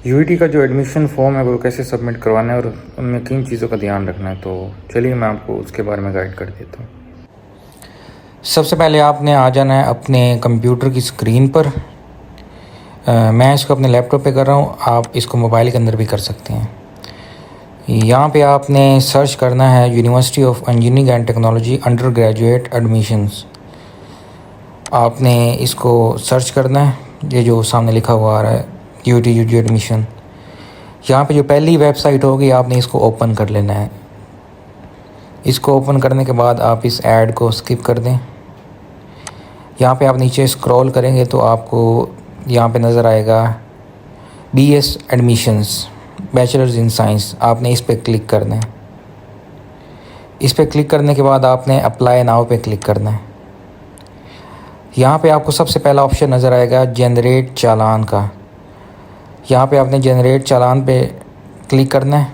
UET का जो admission form है वो कैसे सबमिट करवाना है और उनमें किन चीज़ों का ध्यान रखना है, तो चलिए मैं आपको उसके बारे में गाइड कर देता हूँ। सबसे पहले आपने आ जाना है अपने कंप्यूटर की स्क्रीन पर। मैं इसको अपने लैपटॉप पे कर रहा हूँ, आप इसको मोबाइल के अंदर भी कर सकते हैं। यहाँ पे आपने सर्च करना है university of engineering and technology under graduate admissions. आपने इसको सर्च करना है, ये जो सामने लिखा हुआ आ रहा है यूटी यूजी एडमिशन। यहाँ पे जो पहली वेबसाइट होगी आपने इसको ओपन कर लेना है। इसको ओपन करने के बाद आप इस ऐड को स्किप कर दें। यहाँ पे आप नीचे स्क्रॉल करेंगे तो आपको यहाँ पे नज़र आएगा BS admissions bachelors in science. आपने इस पर क्लिक करना है। इस पर क्लिक करने के बाद आपने अप्लाई नाउ पे क्लिक करना है। यहाँ पे आपको सबसे पहला ऑप्शन नज़र आएगा जनरेट चालान का। यहाँ पे आपने जनरेट चालान पे क्लिक करना है।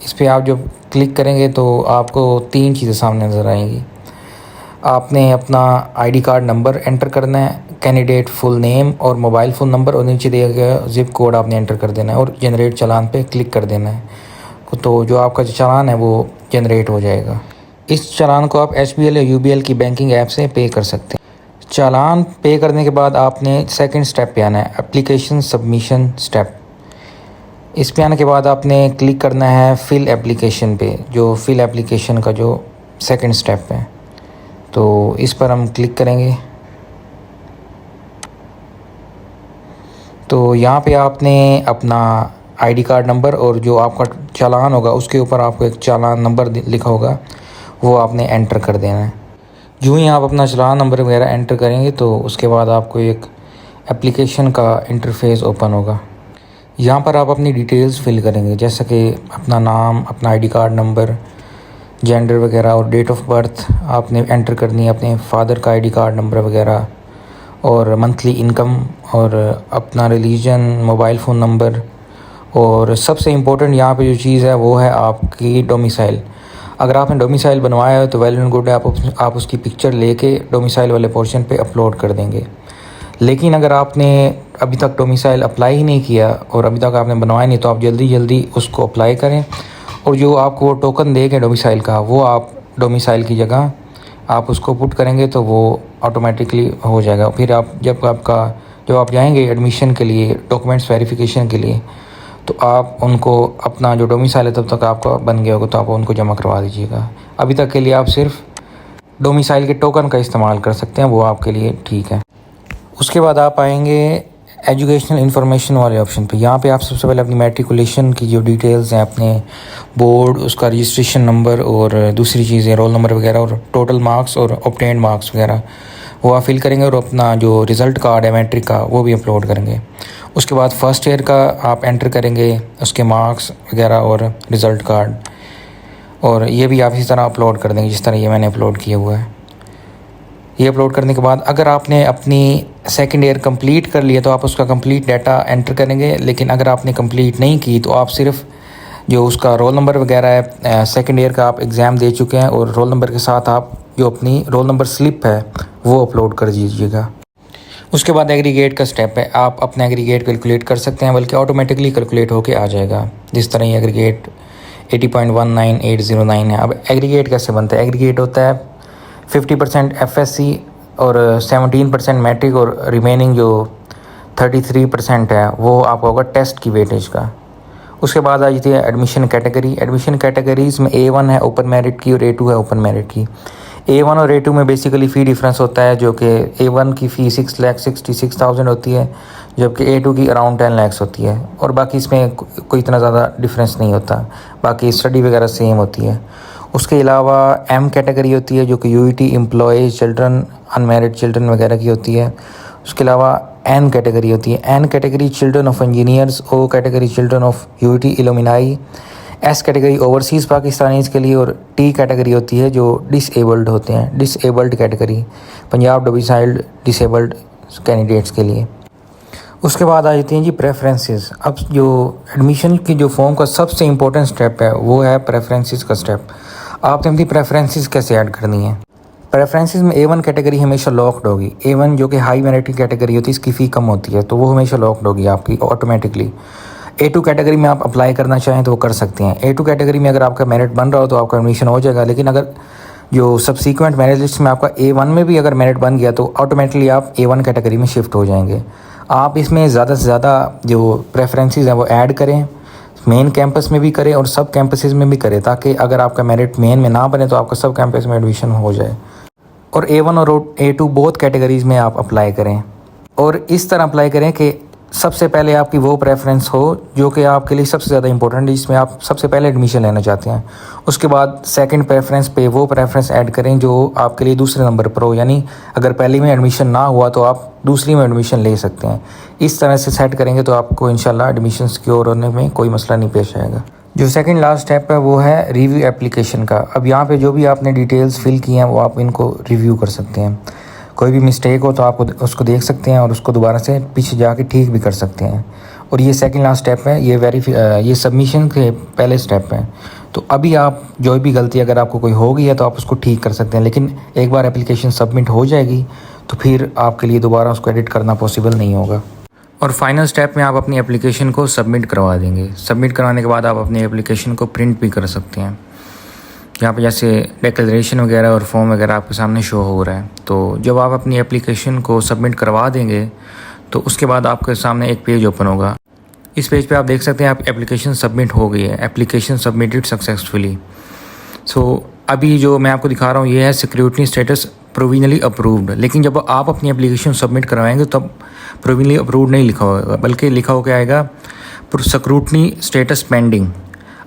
इस पर आप जब क्लिक करेंगे तो आपको 3 चीज़ें सामने नज़र आएंगी। आपने अपना आईडी कार्ड नंबर एंटर करना है, कैंडिडेट फुल नेम और मोबाइल फ़ोन नंबर, और नीचे दिया गया ज़िप कोड आपने एंटर कर देना है और जनरेट चालान पे क्लिक कर देना है। तो जो आपका जो चालान है वो जनरेट हो जाएगा। इस चालान को आप एचबीएल या यूबीएल की बैंकिंग ऐप से पे कर सकते हैं। चालान पे करने के बाद आपने सेकंड स्टेप पे आना है, एप्लीकेशन सबमिशन स्टेप। इस पे आने के बाद आपने क्लिक करना है फिल एप्लीकेशन पे, जो फिल एप्लीकेशन का जो सेकंड स्टेप है, तो इस पर हम क्लिक करेंगे। तो यहाँ पे आपने अपना आईडी कार्ड नंबर और जो आपका चालान होगा उसके ऊपर आपको एक चालान नंबर लिखा होगा, वो आपने एंटर कर देना है। जो ही आप अपना चालान नंबर वगैरह एंटर करेंगे तो उसके बाद आपको एक एप्लीकेशन का इंटरफेस ओपन होगा। यहाँ पर आप अपनी डिटेल्स फिल करेंगे, जैसे कि अपना नाम, अपना आईडी कार्ड नंबर, जेंडर वगैरह और डेट ऑफ बर्थ आपने एंटर करनी है, अपने फादर का आईडी कार्ड नंबर वगैरह, और मंथली इनकम, और अपना रिलीजन, मोबाइल फ़ोन नंबर, और सबसे इम्पोर्टेंट यहाँ पे जो चीज़ है वो है आपकी डोमिसाइल। अगर आपने डोमिसाइल बनवाया है तो वेल एंड गुड है, आप उसकी पिक्चर लेके डोमिसाइल वाले पोर्शन पे अपलोड कर देंगे। लेकिन अगर आपने अभी तक डोमिसाइल अप्लाई ही नहीं किया और अभी तक आपने बनवाया नहीं, तो आप जल्दी जल्दी उसको अप्लाई करें, और जो आपको वो टोकन देगा डोमिसाइल का, वो आप डोमिसाइल की जगह आप उसको पुट करेंगे तो वो ऑटोमेटिकली हो जाएगा। फिर आप जब आप जाएंगे एडमिशन के लिए, डॉक्यूमेंट्स वेरिफिकेशन के लिए, तो आप उनको अपना जो डोमिसाइल है तब तक आपका बन गया होगा तो आप उनको जमा करवा दीजिएगा। अभी तक के लिए आप सिर्फ डोमिसाइल के टोकन का इस्तेमाल कर सकते हैं, वो आपके लिए ठीक है। उसके बाद आप आएंगे एजुकेशनल इन्फॉर्मेशन वाले ऑप्शन पे। यहाँ पे आप सबसे पहले अपनी मैट्रिकुलेशन की जो डिटेल्स हैं, अपने बोर्ड, उसका रजिस्ट्रेशन नंबर और दूसरी चीज़ें, रोल नंबर वगैरह, और टोटल मार्क्स और ऑब्टेन्ड मार्क्स वगैरह, वो आप फिल करेंगे, और अपना जो रिज़ल्ट कार्ड है मैट्रिक का वो भी अपलोड करेंगे। उसके बाद फर्स्ट ईयर का आप एंटर करेंगे, उसके मार्क्स वगैरह और रिज़ल्ट कार्ड, और ये भी आप इसी तरह अपलोड कर देंगे जिस तरह ये मैंने अपलोड किया हुआ है। ये अपलोड करने के बाद अगर आपने अपनी सेकंड ईयर कंप्लीट कर लिया तो आप उसका कंप्लीट डाटा एंटर करेंगे। लेकिन अगर आपने कंप्लीट नहीं की तो आप सिर्फ जो उसका रोल नंबर वगैरह है, सेकंड ईयर का आप एग्ज़ाम दे चुके हैं, और रोल नंबर के साथ आप जो अपनी रोल नंबर स्लिप है वो अपलोड कर दीजिएगा। उसके बाद एग्रीगेट का स्टेप है, आप अपना एग्रीगेट कैलकुलेट कर सकते हैं, बल्कि ऑटोमेटिकली कैलकुलेट होके आ जाएगा। जिस तरह ये एग्रीगेट 80.19809 है। अब एग्रीगेट कैसे बनता है? एग्रीगेट होता है 50% एफएससी और 17% मैट्रिक, और रिमेनिंग जो 33% है वो आपका होगा टेस्ट की वेटेज का। उसके बाद आ जाती है एडमिशन कैटेगरी। एडमिशन कैटेगरीज़ में A1 है ओपन मेरिट की और A2 है ओपन मेरिट की। A1 और A2 में बेसिकली फ़ी डिफरेंस होता है, जो कि A1 की फ़ी 6,66,000 होती है, जबकि A2 की अराउंड 10 लाख होती है, और बाकी इसमें कोई इतना ज़्यादा डिफरेंस नहीं होता, बाकी स्टडी वगैरह सेम होती है। उसके अलावा M कैटेगरी होती है, जो कि UET employees, children, unmarried children वगैरह की होती है। उसके अलावा N कैटेगरी होती है। N category children of engineers, O category children of UET alumni, S category overseas Pakistanis के लिए, और T कैटेगरी होती है जो डिसेबल्ड होते हैं, disabled category, Punjab domiciled disabled candidates के लिए। उसके बाद आ जाती हैं जी प्रेफरेंसेस। अब जो एडमिशन की जो फॉर्म का सबसे इम्पोर्टेंट स्टेप है वो है प्रेफरेंसेस का स्टेप। आपने अपनी प्रेफरेंसेस कैसे ऐड करनी है? प्रेफरेंसेस में A1 कैटेगरी हमेशा लॉक्ड होगी। A1 जो कि हाई मेरिट की कैटेगरी होती है, इसकी फ़ी कम होती है, तो वो हमेशा लॉक्ड होगी आपकी ऑटोमेटिकली। A2 कैटेगरी में आप अप्लाई करना चाहें तो वो कर सकते हैं। A2 कैटेगरी में अगर आपका मेरिट बन रहा हो तो आपका एडमिशन हो जाएगा, लेकिन अगर जो सबसीक्वेंट मेरिट लिस्ट में आपका A1 में भी अगर मेरिट बन गया तो ऑटोमेटिकली आप A1 कैटेगरी में शिफ्ट हो जाएंगे। आप इसमें ज़्यादा से ज़्यादा जो प्रेफरेंसेस हैं वो ऐड करें, मेन कैंपस में भी करें और सब कैंपसेस में भी करें, ताकि अगर आपका मेरिट मेन में ना बने तो आपका सब कैंपस में एडमिशन हो जाए। और A1 और A2 बोथ कैटेगरीज़ में आप अप्लाई करें, और इस तरह अप्लाई करें कि सबसे पहले आपकी वो प्रेफरेंस हो जो कि आपके लिए सबसे ज़्यादा इंपॉर्टेंट है, जिसमें आप सबसे पहले एडमिशन लेना चाहते हैं। उसके बाद सेकंड प्रेफरेंस पे वो प्रेफरेंस ऐड करें जो आपके लिए दूसरे नंबर पर हो, यानी अगर पहली में एडमिशन ना हुआ तो आप दूसरी में एडमिशन ले सकते हैं। इस तरह से सेट करेंगे तो आपको इंशाल्लाह एडमिशन सिक्योर होने में कोई मसला नहीं पेश आएगा। जो सेकंड लास्ट स्टेप है वो है रिव्यू एप्लीकेशन का। अब यहाँ पे जो भी आपने डिटेल्स फिल की हैं वो आप इनको रिव्यू कर सकते हैं। कोई भी मिस्टेक हो तो आप उसको देख सकते हैं और उसको दोबारा से पीछे जाके ठीक भी कर सकते हैं। और ये सेकंड लास्ट स्टेप है, ये सबमिशन के पहले स्टेप है। तो अभी आप जो भी गलती अगर आपको कोई हो गई है तो आप उसको ठीक कर सकते हैं, लेकिन एक बार एप्लीकेशन सबमिट हो जाएगी तो फिर आपके लिए दोबारा उसको एडिट करना पॉसिबल नहीं होगा। और फाइनल स्टेप में आप अपनी एप्लीकेशन को सबमिट करवा देंगे। सबमिट करवाने के बाद आप अपनी एप्लीकेशन को प्रिंट भी कर सकते हैं। यहाँ पे जैसे डिक्लेरेशन वगैरह और फॉर्म वगैरह आपके सामने शो हो रहा है। तो जब आप अपनी एप्लीकेशन को सबमिट करवा देंगे तो उसके बाद आपके सामने एक पेज ओपन होगा। इस पेज पे आप देख सकते हैं आप एप्लीकेशन सबमिट हो गई है, एप्लीकेशन सबमिटेड सक्सेसफुली। सो अभी जो मैं आपको दिखा रहा हूँ ये है सिक्योरिटी स्टेटस प्रोविजनली अप्रूव्ड, लेकिन जब आप अपनी एप्लीकेशन सबमिट करवाएंगे तब प्रोविजनली अप्रूव्ड नहीं लिखा होगा, बल्कि लिखा हो क्या आएगा, स्क्रूटनी स्टेटस पेंडिंग।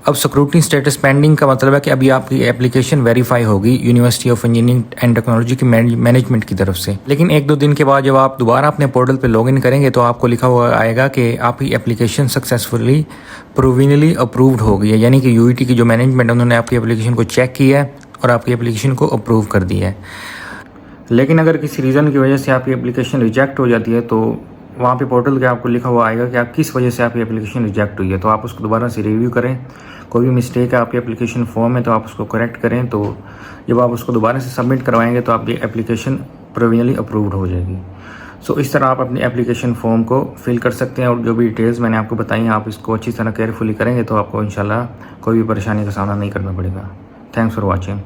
अब स्क्रूटनी स्टेटस पेंडिंग का मतलब है कि अभी आपकी एप्लीकेशन वेरीफाई होगी university of engineering and technology की मैनेजमेंट की तरफ से। लेकिन 1-2 दिन के बाद जब आप दोबारा अपने पोर्टल पे लॉगिन करेंगे तो आपको लिखा हुआ आएगा कि आपकी एप्लीकेशन सक्सेसफुली प्रोविजनली अप्रूव्ड हो गई है, यानी कि यूईटी की जो मैनेजमेंट है उन्होंने आपकी एप्लीकेशन को चेक किया है और आपकी एप्लीकेशन को अप्रूव कर दिया है। लेकिन अगर किसी रीज़न की वजह से आपकी एप्लीकेशन रिजेक्ट हो जाती है तो वहाँ पे पोर्टल के आपको लिखा हुआ आएगा कि आप किस वजह से आपकी एप्लीकेशन रिजेक्ट हुई है। तो आप उसको दोबारा से रिव्यू करें। कोई भी मिस्टेक है आपकी एप्लीकेशन फॉर्म में तो आप उसको करेक्ट करें। तो जब आप उसको दोबारा से सबमिट करवाएंगे तो आपकी एप्लीकेशन प्रोविजनली अप्रूव्ड हो जाएगी। सो इस तरह आप अपनी एप्लीकेशन फॉर्म को फिल कर सकते हैं, और जो भी डिटेल्स मैंने आपको बताई हैं आप इसको अच्छी तरह केयरफुली करेंगे तो आपको इंशाल्लाह कोई भी परेशानी का सामना नहीं करना पड़ेगा। Thanks for watching.